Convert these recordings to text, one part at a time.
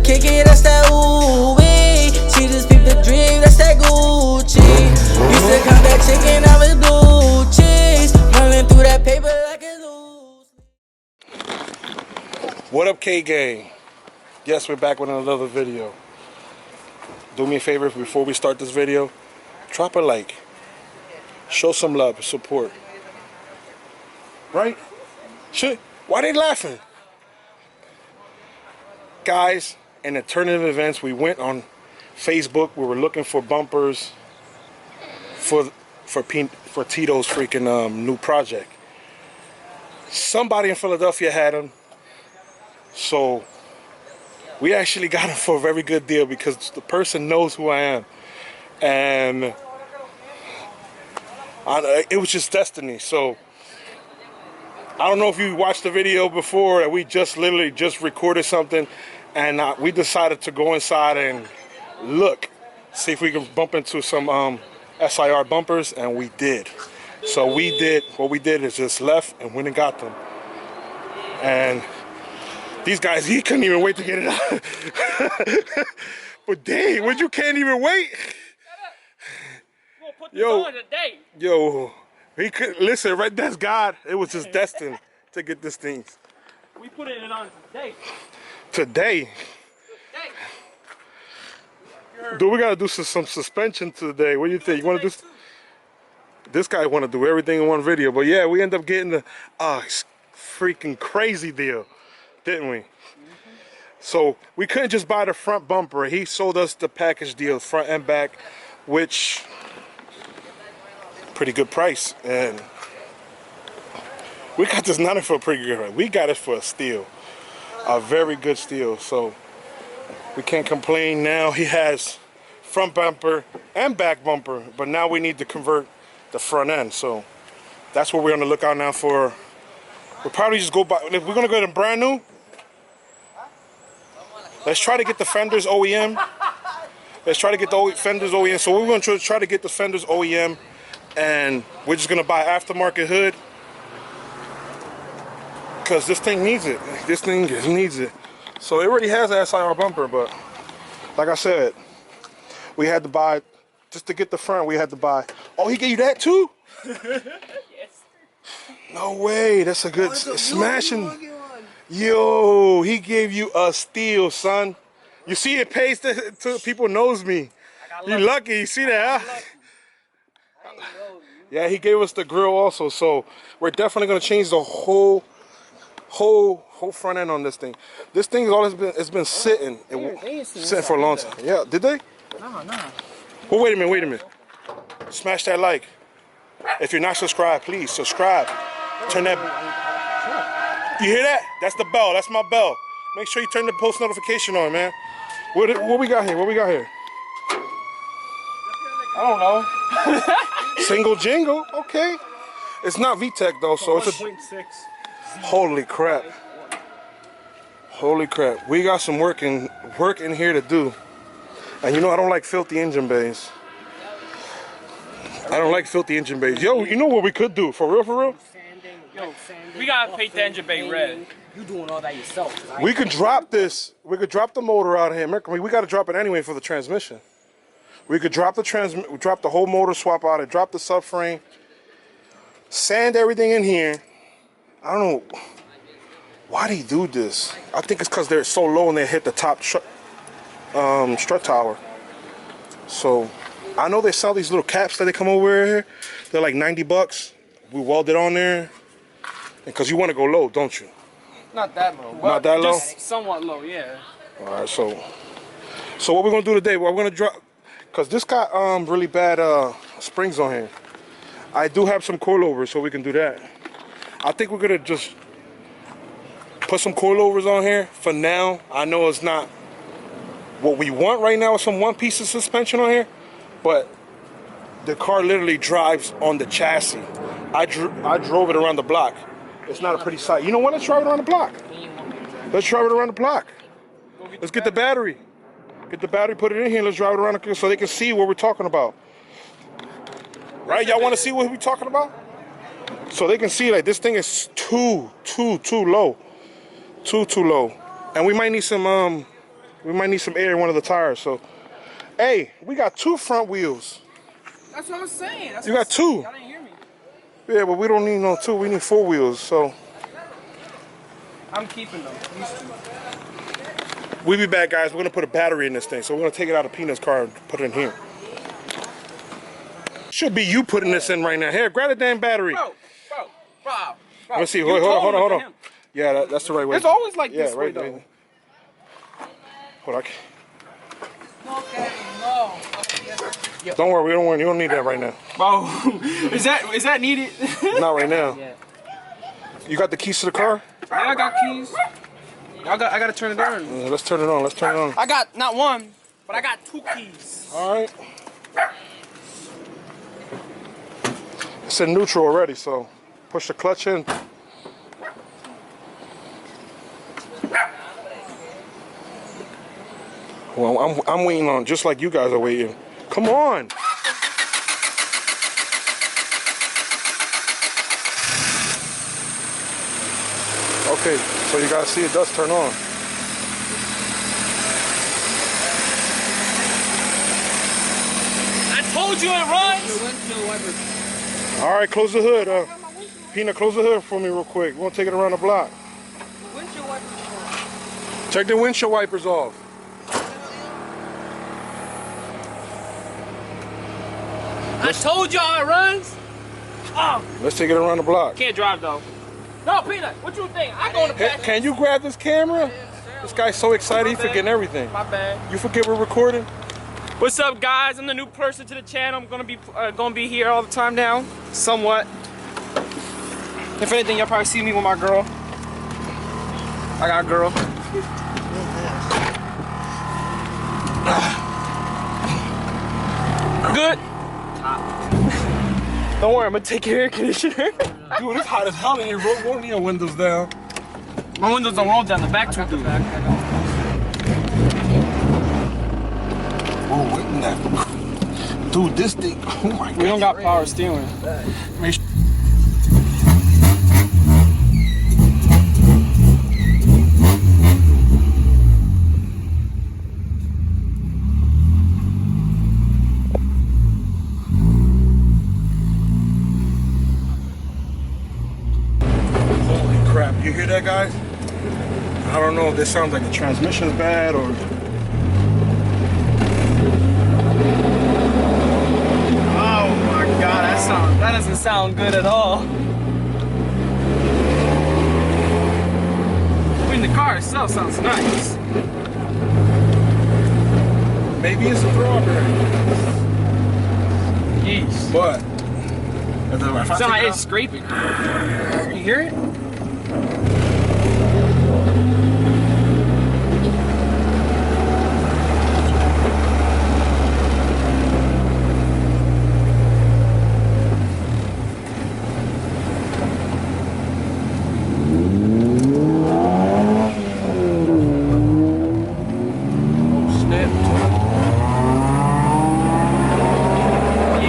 kick it, that's that ooh-wee. She just peeped the dream, that's that Gucci. Used to count that chicken, now it's blue cheese. Running through that paper like it's loose. What up, K-Gang? Yes, we're back with another video. Do me a favor before we start this video. Drop a like. Show some love, support. Right? Shit. Why they laughing? Guys, in alternative events, we went on Facebook. We were looking for bumpers for Tito's freaking new project. Somebody in Philadelphia had them, so we actually got them for a very good deal because the person knows who I am, and it was just destiny. So I don't know if you watched the video before that we literally just recorded something, and we decided to go inside and look, see if we can bump into some SIR bumpers, and we did. So what we did is just left and went and got them. And these guys, he couldn't even wait to get it out. But dang, what, you can't even wait? We'll put this on today. Yo, he could listen, right? That's God. It was just destined to get this thing. We put it on today. Today. Dude, we gotta do some suspension today. What do you think? You wanna do? This guy wanna do everything in one video, but yeah, we end up getting the freaking crazy deal, didn't we? So we couldn't just buy the front bumper. He sold us the package deal, front and back, which pretty good price, and we got this not for a pretty good price. We got it for a steal, a very good steal. So we can't complain. Now he has front bumper and back bumper, but now we need to convert the front end. So that's what we're on the lookout now for. We'll probably just go by, if we're gonna go to brand new, let's try to get the fenders OEM. Let's try to get the fenders OEM. So we're gonna try to get the fenders OEM, and we're just gonna buy aftermarket hood, because this thing needs it. This thing needs it. So it already has an SIR bumper, but like I said, we had to buy, just to get the front, we had to buy. Oh, he gave you that too? Yes. No way, that's a good smashing. Yo, he gave you a steal, son. You see, it pays to people knows me. You lucky, you see that, huh? Yeah, he gave us the grill also, so we're definitely gonna change the whole front end on this thing. This thing's always been sitting for a long time. Yeah, did they? No. Well, wait a minute. Smash that like. If you're not subscribed, please subscribe. Turn that. You hear that? That's the bell. That's my bell. Make sure you turn the post notification on, man. What we got here? What we got here? I don't know. Single jingle. Okay. It's not VTEC though, so it's a 1.6. Holy crap. Holy crap. We got some work in here to do. And you know I don't like filthy engine bays. I don't like filthy engine bays. Yo, you know what we could do? For real? Yo, we gotta paint the engine bay red. You doing all that yourself. Right? We could drop this. We could drop the motor out here. We gotta drop it anyway for the transmission. We could drop the whole motor, swap out it, drop the subframe, sand everything in here. I don't know why they do this. I think it's because they're so low and they hit the top strut tower. So I know they sell these little caps that they come over here. They're like 90 bucks. We weld it on there. Because you want to go low, don't you? Not that low. Not that low? Just somewhat low, yeah. All right, so what we're gonna do today? We're gonna drop, because this got really bad springs on here. I do have some coilovers, so we can do that. I think we're gonna just put some coilovers on here for now. I know it's not what we want right now with some one piece of suspension on here, but the car literally drives on the chassis. I drove it around the block. It's not a pretty sight. You know what? Let's drive it around the block. Let's drive it around the block. Let's get the battery. Get the battery, put it in here, let's drive it around so they can see what we're talking about. Right? Y'all want to see what we're talking about? So they can see like this thing is too low. Too low. And we might need some We might need some air in one of the tires. So, hey, we got 2 front wheels. That's what I'm saying. You got 2. Y'all didn't hear me. Yeah, but we don't need no 2. We need 4 wheels. So, I'm keeping them. These 2. we'll be back, guys. We're gonna put a battery in this thing. So we're gonna take it out of Peanut's car and put it in here. Should be you putting this in right now. Here, grab the damn battery. Bro. Let's see. Hold on. Yeah, that's the right way. It's always like yeah, this way, right, though. right. Hold on. Okay, no. Don't worry, you don't need that right now. Bro, is that needed? Not right now. Yeah. You got the keys to the car? Yeah, I got keys. I gotta turn it on. Yeah, let's turn it on. I got not 1, but I got 2 keys. All right. It's in neutral already, so push the clutch in. Well, I'm waiting on, just like you guys are waiting. Come on. Okay, so you guys see it does turn on. I told you it runs. All right, close the hood. Peanut, close the hood for me real quick. We're gonna take it around the block. Check the windshield wipers off. I told y'all it runs. Oh, Let's take it around the block. can't drive though. No, Peanut. What you think? I go in the Hey, back. can you grab this camera? This guy's so excited, he's forgetting everything. My bad. You forget we're recording? What's up, guys? I'm the new person to the channel. I'm gonna be here all the time now, somewhat. If anything, y'all probably see me with my girl. I got a girl. Good. Don't worry, I'm gonna take your air conditioner. Dude, it's hot as hell in here, bro. Roll your windows down. My windows don't roll down. The back too, dude. Oh, wait a minute. Dude, this thing, oh my God. We don't got power steering. Make sure. Holy crap, you hear that, guys? I don't know if this sounds like the transmission's bad or... Oh my God, that doesn't sound good at all. I mean, the car itself sounds nice. Maybe it's a strawberry, Jeez. but... If I Sound take like it it's out- scraping. You hear it?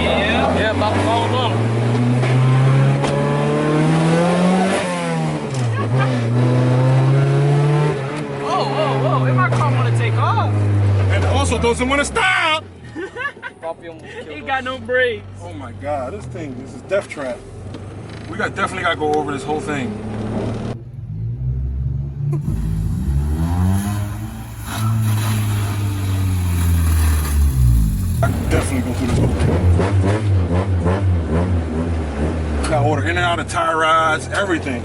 Yeah, about to follow them. Whoa, and my car wanna take off. And also doesn't want to stop! He got no brakes. Oh my God, this is death trap. We definitely gotta go over this whole thing. I can definitely go through this whole thing. Gotta order in and out of tie rods, everything.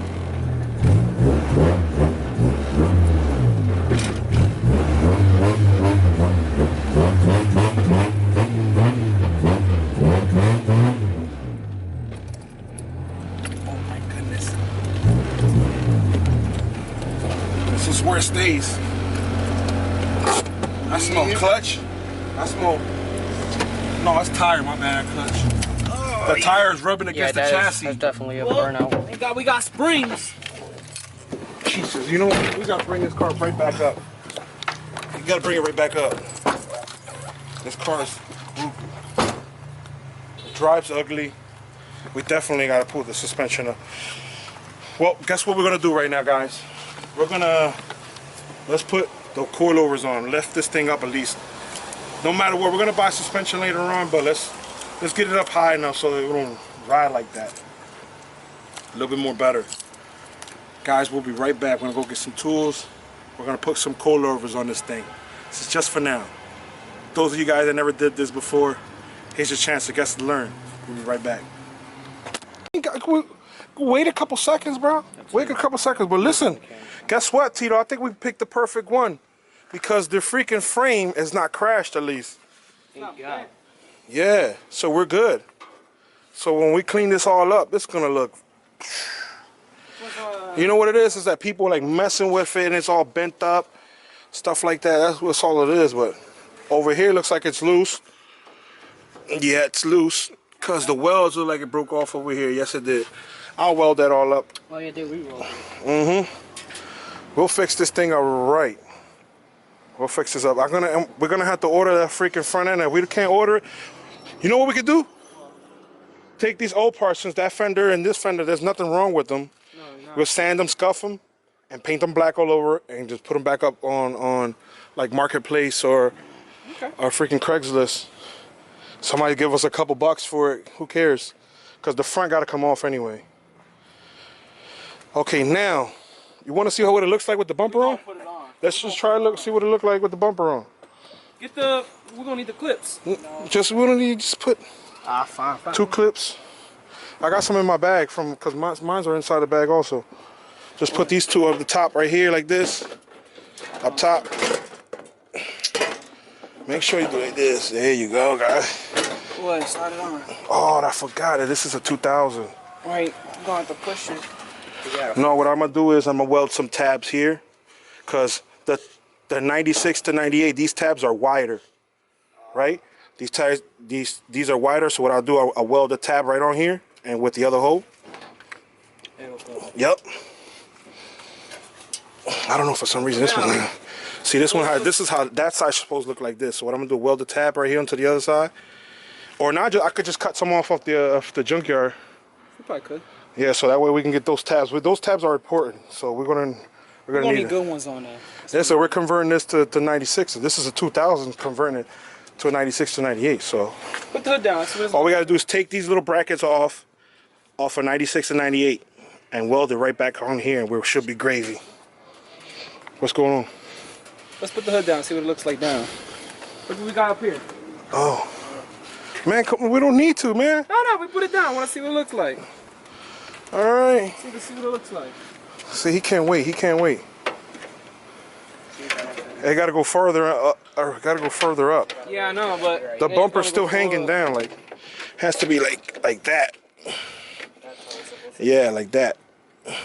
Oh my goodness. This is where it stays. I smell clutch. I smell... No, that's tire, my bad, clutch. The tire is rubbing against the chassis. That's definitely a burnout. We got springs. Jesus, you know what? We gotta bring this car right back up. You gotta bring it right back up. This car is broken. It drives ugly. We definitely gotta pull the suspension up. Well, guess what we're gonna do right now, guys? Let's put the coilovers on. Lift this thing up at least. No matter what, we're gonna buy suspension later on, but let's get it up high enough so that it won't ride like that. A little bit more better. Guys, we'll be right back. We're gonna go get some tools. We're gonna put some coilovers on this thing. This is just for now. Those of you guys that never did this before, here's your chance to get to learn. We'll be right back. Wait a couple seconds, bro. Wait a couple seconds. But listen, guess what, Tito? I think we picked the perfect one because the freaking frame is not crashed, at least. Thank God. Yeah, so we're good. So when we clean this all up, it's gonna look. You know what it is? Is that people like messing with it and it's all bent up, stuff like that. That's all it is. But over here looks like it's loose. Yeah, it's loose because the welds look like it broke off over here. Yes, it did. I'll weld that all up. Oh yeah, they re-roll. We'll fix this thing up right. We'll fix this up. We're gonna have to order that freaking front end. If we can't order it, you know what we could do? Take these old parts, since that fender and this fender, there's nothing wrong with them. We'll sand them, scuff them, and paint them black all over, and just put them back up on like Marketplace or freaking Craigslist. Somebody give us a couple bucks for it. Who cares? Because the front got to come off anyway. Okay, now you want to see what it looks like with the bumper on? Put it on. Let's just try to see what it looks like with the bumper on. We're gonna need the clips. We don't need just put Fine. 2 clips. I got some in my bag because mine's are inside the bag also. Just put these 2 up the top right here like this. Up top. Make sure you do like this. There you go, guys. What? Slide it on. Oh, I forgot it. This is a 2000. Right. I'm gonna have to push it. No, what I'm gonna do is I'm gonna weld some tabs here, cause the 96 to 98, these tabs are wider, right? These tabs, these are wider. So what I'll do, I'll weld the tab right on here and with the other hole. Yep. I don't know, for some reason this one. See this one, this is how that side's supposed to look like this. So what I'm gonna do, weld the tab right here onto the other side, or not. I could just cut some off the junkyard. You probably could. Yeah, so that way we can get those tabs. Those tabs are important, so we're gonna need good ones on there. Yeah, so we're converting this to 96. This is a 2000, converting it to a 96 to 98. So put the hood down. All we gotta do is take these little brackets off of 96 and 98 and weld it right back on here, and we should be gravy. What's going on? Let's put the hood down, see what it looks like down. Look what we got up here. Oh. Man, we don't need to, man. No, we put it down. I want to see what it looks like. All right. See what it looks like. See, he can't wait. He can't wait. It got to go further up. Or got to go further up. Yeah, I know, but the bumper's still hanging down. Like, has to be like that. Yeah, like that. Okay.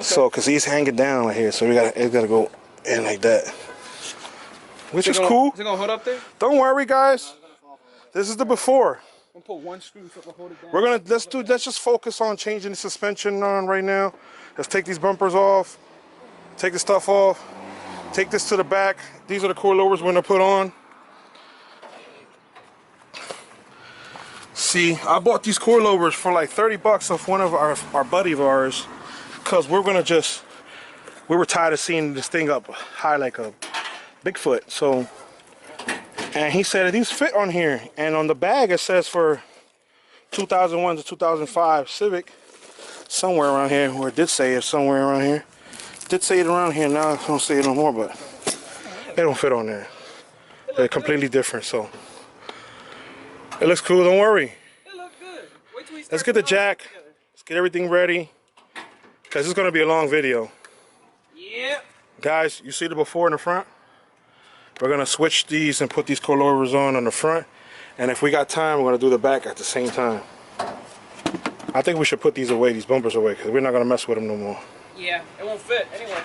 So, cause he's hanging down right here, so it gotta go in like that. Which is cool. Is it gonna hold up there? Don't worry, guys. This is the before. I'm gonna put one screw so I can hold it down. Let's just focus on changing the suspension on right now. Let's take these bumpers off. Take the stuff off. Take this to the back. These are the coilovers we're gonna put on. See, I bought these coilovers for like 30 bucks off one of our buddy of ours, because we were tired of seeing this thing up high like a Bigfoot. So, and he said these fit on here, and on the bag it says for 2001 to 2005 Civic, somewhere around here, or it did say it somewhere around here. It did say it around here, now I don't say it no more, but they don't fit on there. They're completely different, so. It looks cool, don't worry. It looks good. Wait till we start. Let's get the jack. Let's get everything ready, because it's going to be a long video. Yeah. Guys, you see the before in the front? We're going to switch these and put these coilovers on the front. And if we got time, we're going to do the back at the same time. I think we should put these away, these bumpers away, because we're not going to mess with them no more. Yeah, it won't fit anyway.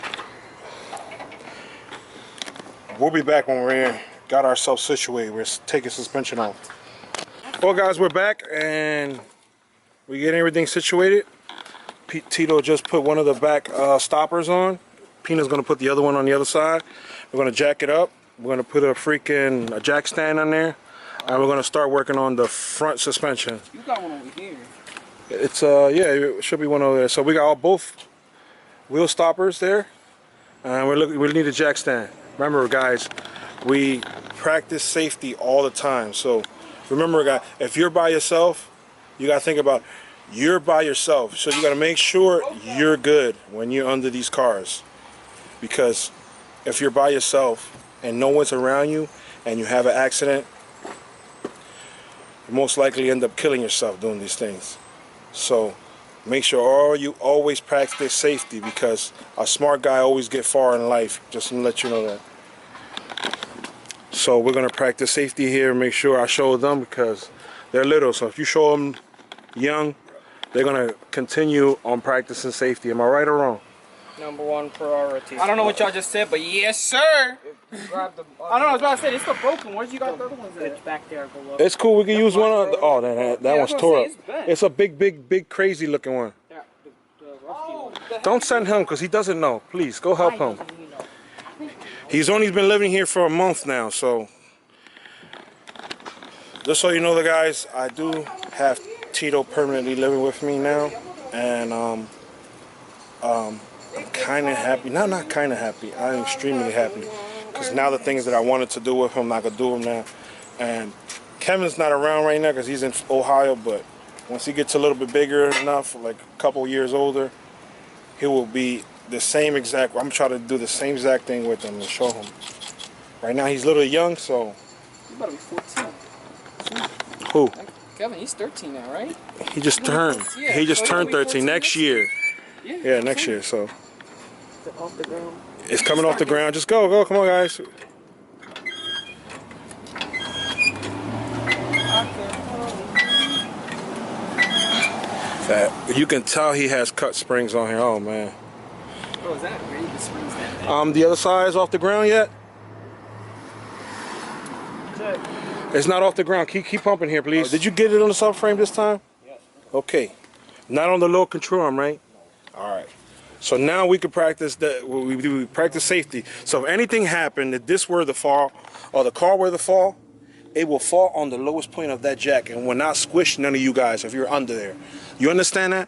We'll be back when we're in. Got ourselves situated. We're taking suspension off. Well, guys, we're back and we get everything situated. Tito just put one of the back stoppers on. Pina's gonna put the other one on the other side. We're gonna jack it up. We're gonna put a jack stand on there, and we're gonna start working on the front suspension. You got one over here. It's yeah, it should be one over there. So we got both wheel stoppers there, And we need a jack stand. Remember, guys, we practice safety all the time. So remember, guys, if you're by yourself, you gotta think about you're by yourself. So you gotta make sure you're good when you're under these cars. Because if you're by yourself and no one's around you and you have an accident, you most likely end up killing yourself doing these things. So make sure you always practice safety, because a smart guy always get far in life. Just to let you know that. So we're gonna practice safety here. Make sure I show them, because they're little. So if you show them young, they're gonna continue on practicing safety. Am I right or wrong? #1 priority. I don't know what y'all just said, but yes, sir. Grab the. I don't know. I was about to say it's still broken. Where'd you got the other ones at? It's back there. Go look. It's cool. We can use one. Oh, that one's tore up. It's a big, crazy looking one. Yeah, the Don't send him, because he doesn't know. Please go help him. He's only been living here for a month now, so just so you know, the guys, I do have Tito permanently living with me now, and I'm kind of happy. No, not kind of happy. I'm extremely happy, because now the things that I wanted to do with him, I'm not gonna do them now. And Kevin's not around right now because he's in Ohio, but once he gets a little bit bigger enough, like a couple years older, he will be the same exact. I'm trying to do the same exact thing with him and show him. Right now he's a little young, so. He's about to be 14. Who? Kevin, he's 13 now, right? He just turned. Yeah. He just turned 13 next year. Yeah, next year. So. Off the ground. It's coming off the ground. Just go. Come on, guys. That you can tell he has cut springs on here. Oh man. Oh, is that really the springs that? The other side is off the ground yet? It's not off the ground. Keep pumping here, please. Did you get it on the subframe this time? Yes. Okay. Not on the low control arm, right? No. All right. So now we can practice that. We practice safety. So if anything happened, if this were to fall, or the car were to fall, it will fall on the lowest point of that jack and will not squish none of you guys if you're under there. You understand that?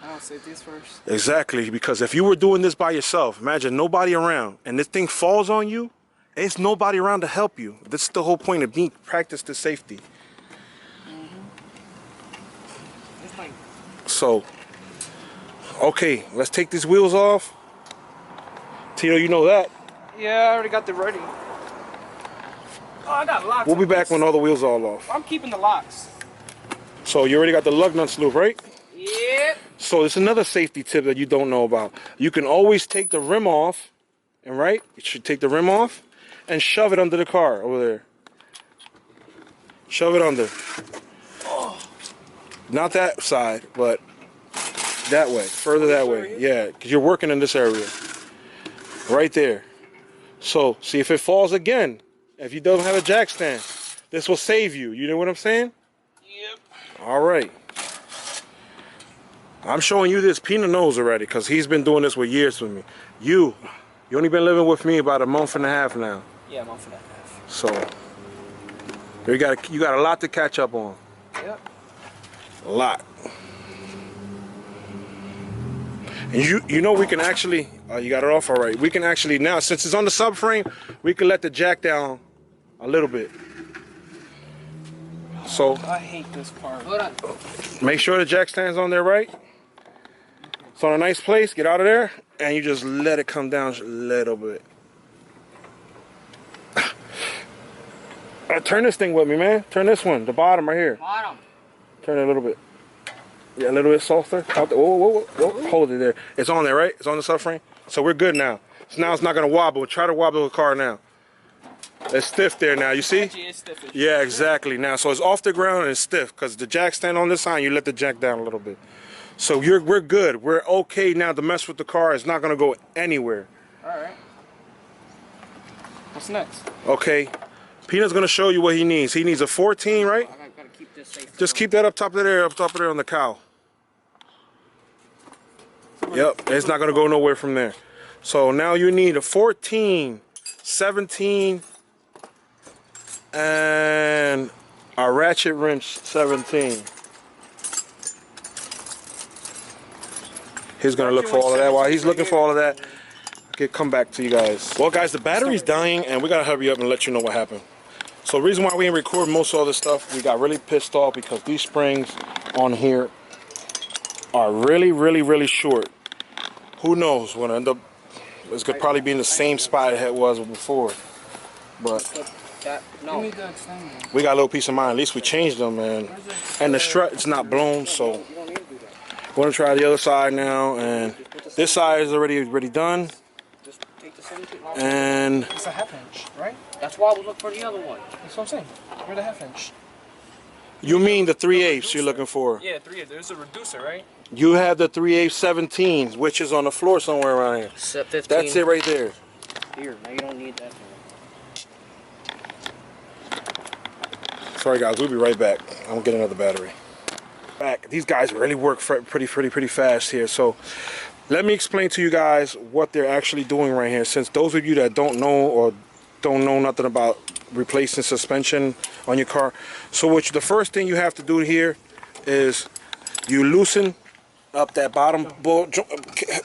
I'll say this first. Exactly, because if you were doing this by yourself, imagine nobody around, and this thing falls on you, it's nobody around to help you. This is the whole point of being practice the safety. It's like. So, okay, let's take these wheels off. Tito, you know that. Yeah, I already got the ready. Oh, I got locks. We'll be back when all the wheels are all off. I'm keeping the locks. So you already got the lug nuts loop, right? Yep. So it's another safety tip that you don't know about. You can always take the rim off, and right? You should take the rim off and shove it under the car over there. Shove it under. Not that side, but that way, further that way. Yeah, because you're working in this area. Right there. So, see if it falls again. If you don't have a jack stand, this will save you. You know what I'm saying? Yep. All right. I'm showing you this. Pina knows already because he's been doing this for years with me. You only been living with me about a month and a half now. Yeah, a month and a half. So you got a lot to catch up on. Yep. A lot. And you know we can actually. You got it off all right. We can actually now, since it's on the subframe, we can let the jack down a little bit. So I hate this part. Hold on. Make sure the jack stands on there right. It's on a nice place. Get out of there, and you just let it come down a little bit. Turn this thing with me, man. Turn this one, the bottom right here. Bottom. Turn it a little bit. Yeah, a little bit softer. Out there. Whoa. Hold it there. It's on there, right? It's on the subframe. So we're good now. So now it's not gonna wobble. Try to wobble the car now. It's stiff there now. You see? It's stiff. Yeah, exactly. Now, so it's off the ground and it's stiff because the jack stand on this side. You let the jack down a little bit. So we're good. We're okay now to mess with the car. It's not gonna go anywhere. All right. What's next? Okay. Peanut's gonna show you what he needs. He needs a 14, right? I gotta keep this safe. Just keep that up top of there on the cowl. Yep, it's not gonna go nowhere from there. So now you need a 14, 17, and a ratchet wrench 17. He's gonna look for all of that. While he's looking for all of that, come back to you guys. Well, guys, the battery's dying, and we gotta hurry up and let you know what happened. So the reason why we didn't record most of this stuff, we got really pissed off because these springs on here are really short. Who knows? We're gonna end up. It's gonna probably be in the same spot it was before, but we got a little peace of mind. At least we changed them, man. And the strut is not blown, so we're gonna try the other side now. And this side is already done. And It's a half inch, right? That's why I was looking for the other one. That's what I'm saying. Where the half inch? you mean the 3/8 you're looking for? Yeah, 3/8. There's a reducer, right? You have the 3/8 17s, which is on the floor somewhere around here. Set 15. That's it right there. Here, now you don't need that. Sorry guys, we'll be right back. I'm gonna get another battery. Back. These guys really work pretty fast here. So let me explain to you guys what they're actually doing right here. Since those of you that don't know or don't know nothing about replacing suspension on your car, so the first thing you have to do here is you loosen up that bottom bolt.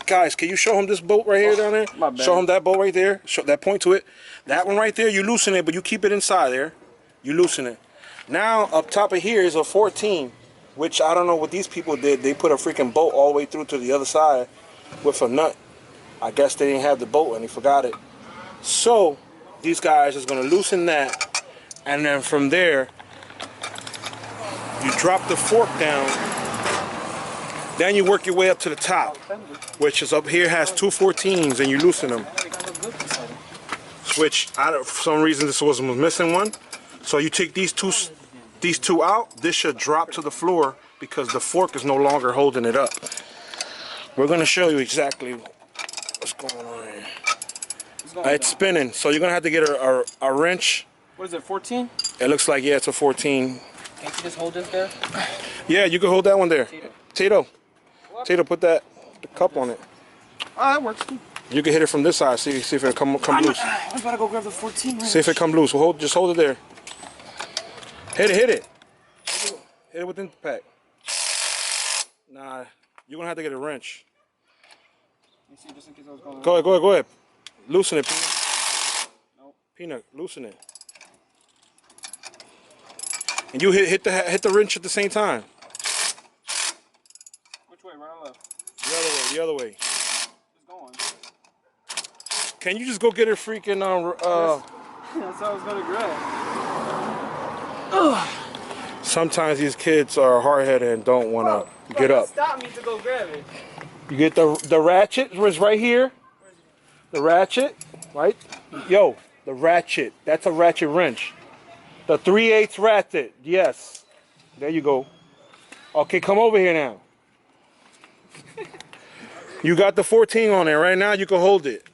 Guys, can you show him this bolt right here down there? My bad. Show him that bolt right there. Show that, point to it. That one right there, you loosen it, but you keep it inside there. You loosen it. Now up top of here is a 14, which I don't know what these people did. They put a freaking bolt all the way through to the other side with a nut. I guess they didn't have the bolt and they forgot it. So these guys is gonna loosen that, and then from there you drop the fork down. Then you work your way up to the top, which is up here has two 14s, and you loosen them. Which for some reason this was missing one. So you take these two out. This should drop to the floor because the fork is no longer holding it up. We're gonna show you exactly what's going on here. It's spinning, so you're gonna have to get a wrench. What is it, 14? It looks like, yeah, it's a 14. Can't you just hold this there? Yeah, you can hold that one there. Tito, put the cup on it. Oh, that works. You can hit it from this side. See if it come loose. I was about to go grab the 14 wrench. See if it come loose. Just hold it there. Hit it. Hit it within the pack. Nah, you're gonna have to get a wrench. You see, just in case I was going. Go ahead. Loosen it, Peanut. Nope. Peanut, loosen it. And you hit the wrench at the same time. Which way, right or left? The other way. It's going. Can you just go get a freaking That's how I was gonna grab. Sometimes these kids are hard-headed and don't want to get up. Stop me to go grab it. You get the ratchet was right here. The ratchet, right? Yo, the ratchet. That's a ratchet wrench. The 3/8 ratchet. Yes. There you go. Okay, come over here now. You got the 14 on there. Right now you can hold it.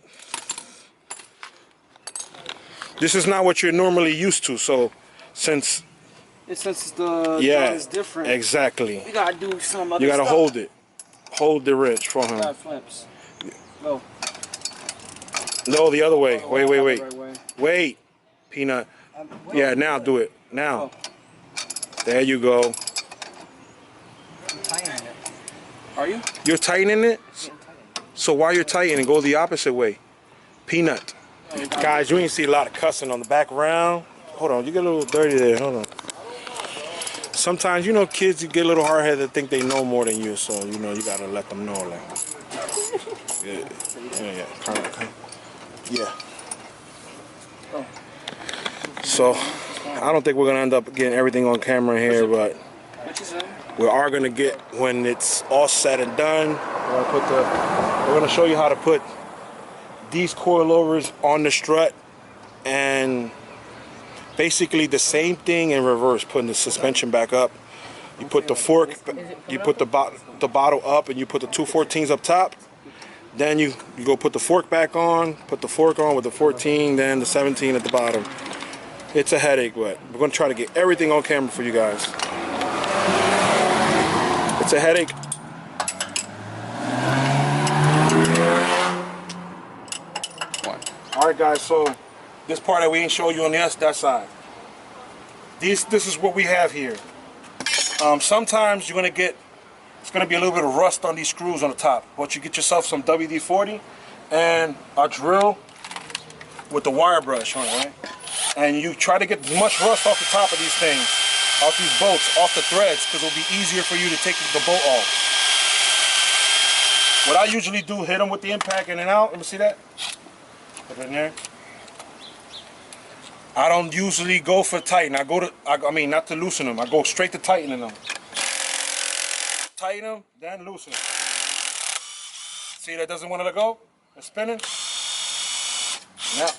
This is not what you're normally used to, so since the yeah, is different. Exactly. We gotta do some other You gotta stuff. hold it. Hold the wrench for him. God flips. Go. No, the other way. Oh, Wait. the right way. Wait. Peanut. Yeah, now do it. Now. There you go. I'm tightening it. Are you? You're tightening it? Yeah, I'm tightening it. So while you're tightening, go the opposite way. Peanut. Guys, you ain't see a lot of cussing on the background. Hold on, you get a little dirty there. Hold on. Sometimes, you know, kids, you get a little hard-headed, think they know more than you, so, you know, you gotta let them know, like. Yeah. Yeah. So, I don't think we're gonna end up getting everything on camera here, but we are gonna get, when it's all said and done, we're gonna show you how to put these coilovers on the strut, and basically the same thing in reverse, putting the suspension back up. You put the fork, you put the bottle up, and you put the two 14s up top. Then you go put the fork back on, put the fork on with the 14, then the 17 at the bottom. It's a headache, but we're gonna try to get everything on camera for you guys. It's a headache. All right, guys, so this part that we ain't show you on that side. This is what we have here. Sometimes you're gonna get, it's gonna be a little bit of rust on these screws on the top, but you get yourself some WD-40 and a drill with the wire brush on it, right? And you try to get as much rust off the top of these things, off these bolts, off the threads, because it'll be easier for you to take the bolt off. What I usually do, hit them with the impact in and out. Let me see that. Put it in there. I don't usually go for tighten. I mean, not to loosen them. I go straight to tightening them. Tighten them, then loosen them. See, that doesn't want to let go? It's spinning. Now,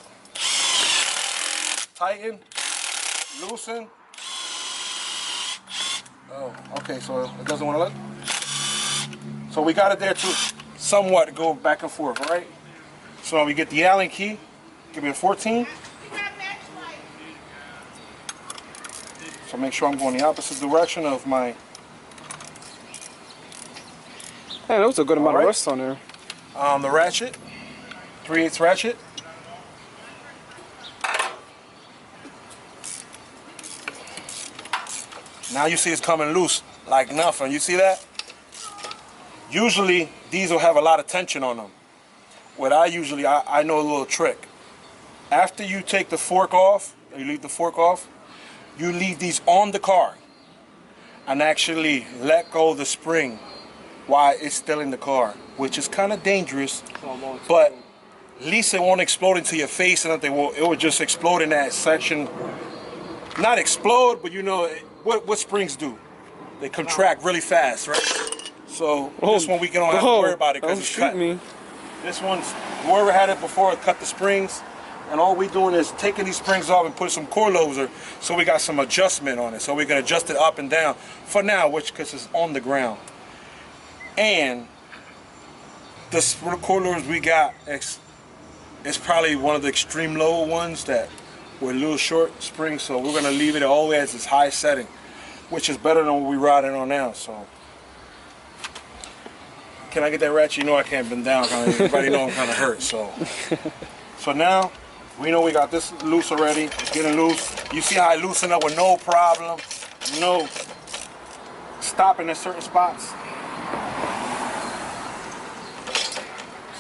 tighten, loosen. Oh, okay, so it doesn't want to let. So we got it there to somewhat go back and forth, all right? So we get the Allen key, give me a 14. So make sure I'm going the opposite direction of my... Hey, that was a good amount of rust on there. The ratchet, 3/8 ratchet. Now you see it's coming loose like nothing. You see that? Usually these will have a lot of tension on them. What I know a little trick. After you take the fork off, or you leave the fork off, you leave these on the car and actually let go of the spring while it's still in the car, which is kind of dangerous, but at least it won't explode into your face, and it will just explode in that section. Not explode, but you know what springs do. They contract really fast, right? So this one we don't have to worry about it because it's cut. This one's, whoever had it before cut the springs, and all we're doing is taking these springs off and put some coilovers, so we got some adjustment on it. So we can adjust it up and down for now, because it's on the ground. And the coilovers we got, it's probably one of the extreme low ones that with little short springs, so we're gonna leave it all the way at its high setting, which is better than what we're riding on now. So can I get that ratchet? You know I can't bend down. Everybody know I'm kind of hurt. So now we know we got this loose already. It's getting loose. You see how I loosen up with no problem, no stopping at certain spots.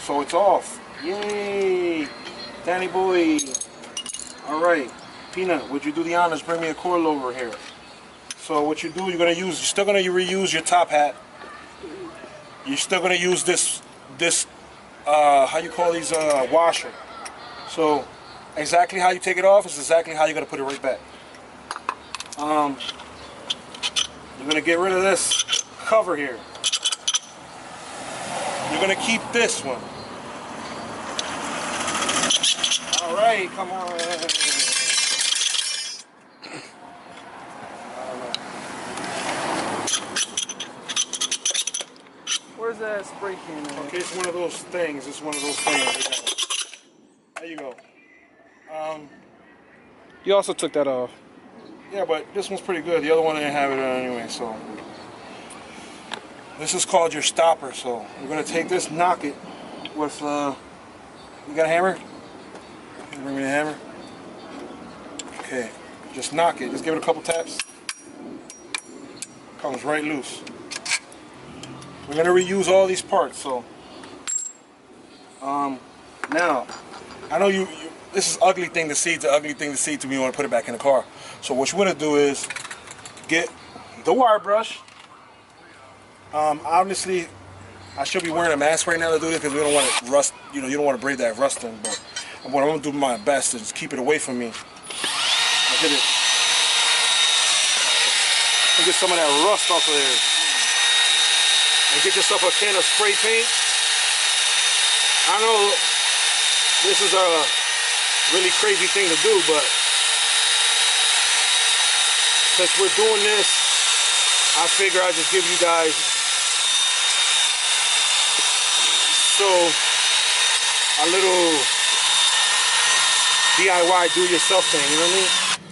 So it's off. Yay! Danny boy. All right. Peanut, would you do the honors? Bring me a coilover here. So what you do, you're still gonna reuse your top hat. You're still gonna use this how you call these, washer. So exactly how you take it off is exactly how you're gonna put it right back. You're gonna get rid of this cover here. You're gonna keep this one. All right, come on. Where's that spray can at? Okay, it's one of those things. It's one of those things. There you go. You also took that off. Yeah, but this one's pretty good. The other one didn't have it anyway, so. This is called your stopper, so we're gonna take this, knock it with, you got a hammer? Bring me a hammer. Okay, just knock it, just give it a couple taps. Comes right loose. We're gonna reuse all these parts, so. Now, I know this is an ugly thing to see, it's an ugly thing to see to me when I put it back in the car. So what you're gonna do is get the wire brush. Obviously, I should be wearing a mask right now to do this because we don't want it rust, you don't want to breathe that rust in, but what I'm going to do my best is keep it away from me. I hit it. And get some of that rust off of there. And get yourself a can of spray paint. I know this is a really crazy thing to do, but since we're doing this, I figure I'd just give you guys a little DIY do-yourself thing, you know what I mean?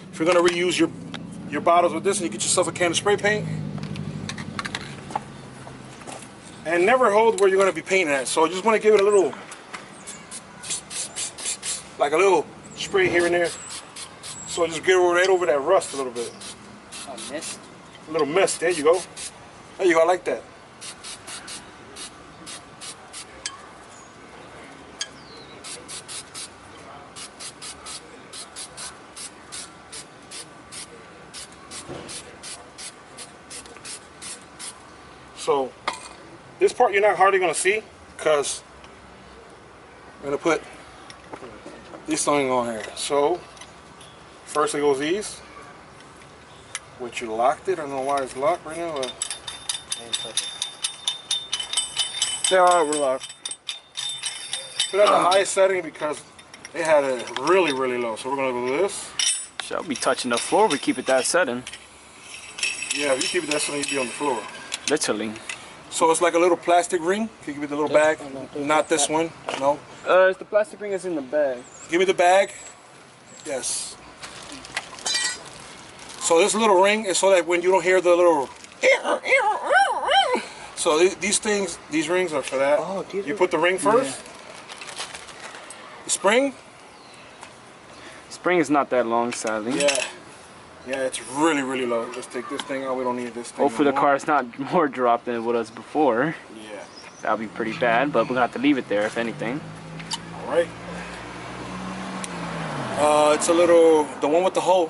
If you're gonna reuse your bottles with this and you get yourself a can of spray paint, and never hold where you're gonna be painting at. So I just wanna give it a little, like a little spray here and there. So just get right over that rust a little bit. A mist? A little mist, there you go. There you go, I like that. So this part you're not hardly gonna see because I'm gonna put this thing on here. So first it goes these, which you locked it. I don't know why it's locked right now. They are locked. Put it at the highest setting because they had it really, really low. So we're gonna go to this. Shall be touching the floor. We keep it that setting. Yeah, if you keep it that setting, you'd be on the floor. Literally. So it's like a little plastic ring. Can you give me the little bag? Not this one. No. It's the plastic ring is in the bag. Give me the bag. Yes. So this little ring is so that when you don't hear the little. So these things, these rings are for that. Oh, you put the ring first. Yeah. The spring. Spring is not that long, sadly. Yeah. Yeah, it's really, really low. Let's take this thing out. We don't need this thing. Hopefully the car's not more dropped than it was before. Yeah. That'll be pretty bad, but we'll have to leave it there if anything. All right. It's a little, the one with the hole.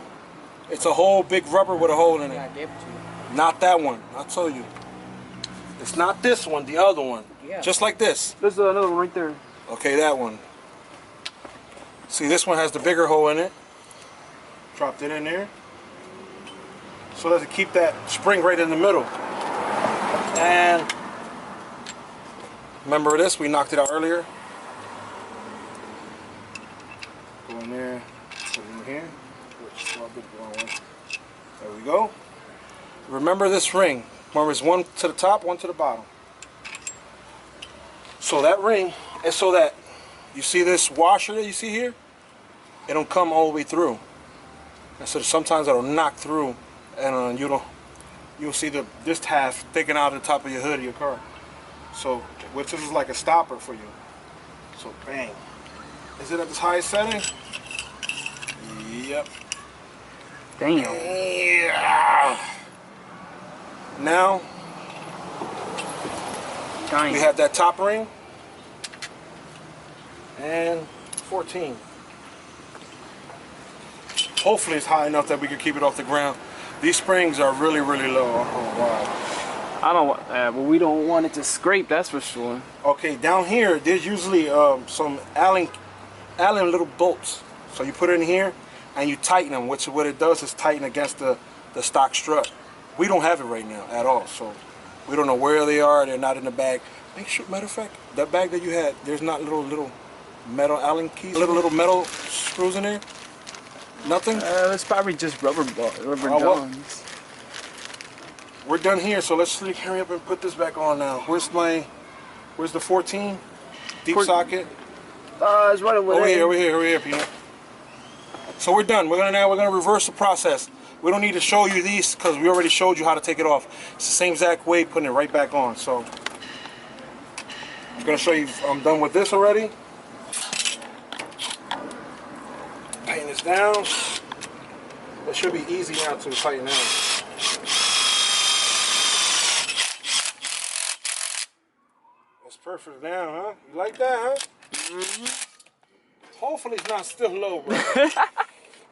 It's a whole big rubber with a hole in it. Yeah, I gave it to you. Not that one. I'll tell you. It's not this one. The other one. Yeah. Just like this. There's another one right there. Okay, that one. See, this one has the bigger hole in it. Dropped it in there. So that to keep that spring right in the middle. And remember this? We knocked it out earlier. Go in there. Put it in here. There we go. Remember this ring. Remember, it's one to the top, one to the bottom. So that ring is so that you see this washer that you see here? It don't come all the way through. And so sometimes it'll knock through, and you'll see this half sticking out of the top of your hood of your car. So, which is like a stopper for you. So, bang. Is it at this highest setting? Yep. Damn. Yeah. Now, Damn. we have that top ring. And 14. Hopefully it's high enough that we can keep it off the ground. These springs are really, really low. I don't know why. I don't want well, we don't want it to scrape, that's for sure. Okay, down here, there's usually some Allen little bolts. So you put it in here and you tighten them, which what it does is tighten against the stock strut. We don't have it right now at all, so we don't know where they are. They're not in the bag. Make sure, matter of fact, that bag that you had, there's not little metal Allen keys, little metal screws in there. Nothing. It's probably just rubber joints. We're done here, so let's hurry up and put this back on now. Where's the 14 deep socket? It's right over there. Over here, Peanut. So we're done. We're gonna reverse the process. We don't need to show you these because we already showed you how to take it off. It's the same exact way, putting it right back on. So I'm gonna show you. I'm done with this already. Tighten this down. It should be easy now to tighten down. That's perfect now, huh? You like that, huh? Mm-hmm. Hopefully it's not still low, bro.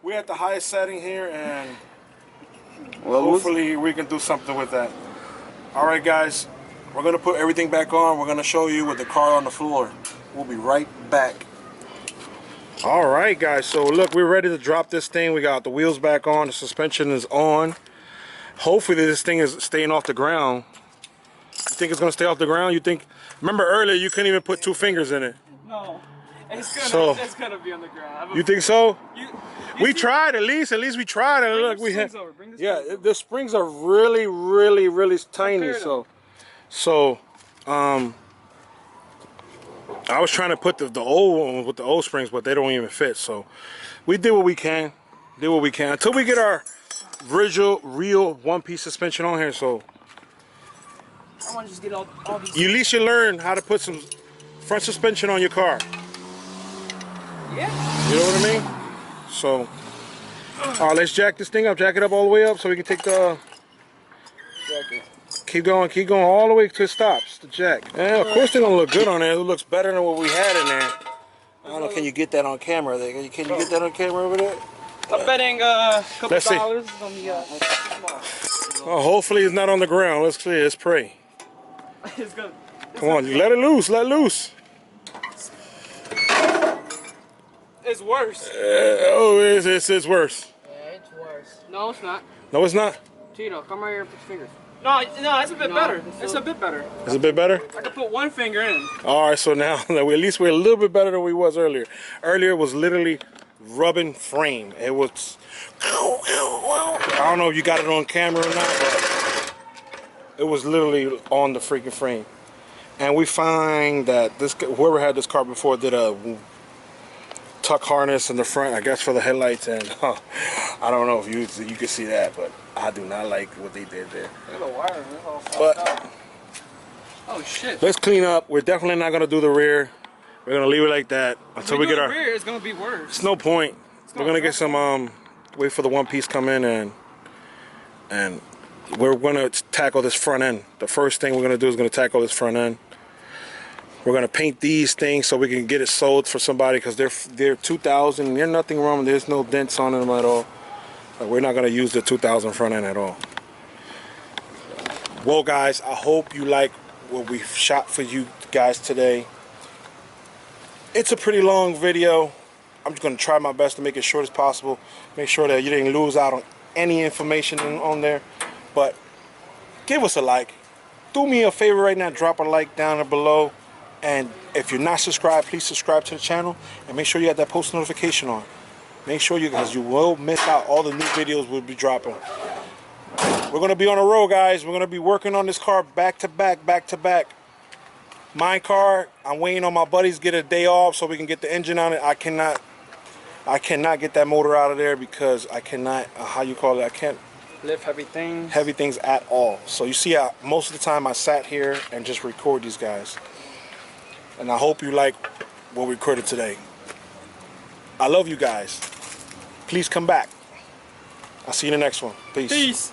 We're at the highest setting here, and hopefully we can do something with that. All right, guys. We're going to put everything back on. We're going to show you with the car on the floor. We'll be right back. All right, guys. So, look, we're ready to drop this thing. We got the wheels back on. The suspension is on. Hopefully this thing is staying off the ground. You think it's going to stay off the ground? You think... Remember earlier, you couldn't even put 2 fingers in it. No. It's gonna be on the ground. You think so? We tried at least we tried. And look, we had. The springs are really, really, really tiny. So, I was trying to put the old one with the old springs, but they don't even fit. So, we did what we can. Until we get our real one-piece suspension on here. So, I want to just get all these. You at least learn how to put some front suspension on your car. Yeah. You know what I mean? So, let's jack this thing up. Jack it up all the way up so we can take the... Keep going all the way to it stops, the jack. Yeah, of course they're going to look good on there. It looks better than what we had in there. I don't know, can you get that on camera? Can you get that on camera over there? I'm betting a couple Let's see. dollars on the Oh, hopefully it's not on the ground. Let's see. Let's pray. it's good. Come on, you let it loose. Let it loose. It's worse. Oh, it's worse. Yeah, it's worse. No, it's not. No, it's not. Tito, come right here, put your fingers. No, it's a bit better. It's a bit better. It's a bit better. I can put one finger in. All right, so now at least we're a little bit better than we was earlier. Earlier it was literally rubbing frame. It was. I don't know if you got it on camera or not, but it was literally on the freaking frame. And we find that whoever had this car before did a tuck harness in the front, I guess for the headlights, and I don't know if you can see that, but I do not like what they did there. Look at the wire, it's all fucked But up. Oh shit. let's clean up. We're definitely not gonna do the rear. We're gonna leave it like that until we get our rear. It's gonna be worse. It's no point. We're gonna get some wait for the one piece come in, and we're gonna tackle this front end. The first thing we're gonna do is gonna tackle this front end. We're gonna paint these things so we can get it sold for somebody, because they're 2000. There's nothing wrong. There's no dents on them at all. We're not gonna use the 2000 front end at all. Well, guys, I hope you like what we shot for you guys today. It's a pretty long video. I'm just gonna try my best to make it short as possible. Make sure that you didn't lose out on any information on there. But give us a like. Do me a favor right now. Drop a like down below. And if you're not subscribed, please subscribe to the channel and make sure you have that post notification on. Make sure because you will miss out all the new videos we'll be dropping. We're gonna be on the road, guys. We're gonna be working on this car back to back. My car, I'm waiting on my buddies get a day off so we can get the engine on it. I cannot get that motor out of there because I cannot, I can't Lift heavy things. at all. So you see, most of the time I sat here and just record these guys. And I hope you like what we recorded today. I love you guys. Please come back. I'll see you in the next one. Peace. Peace.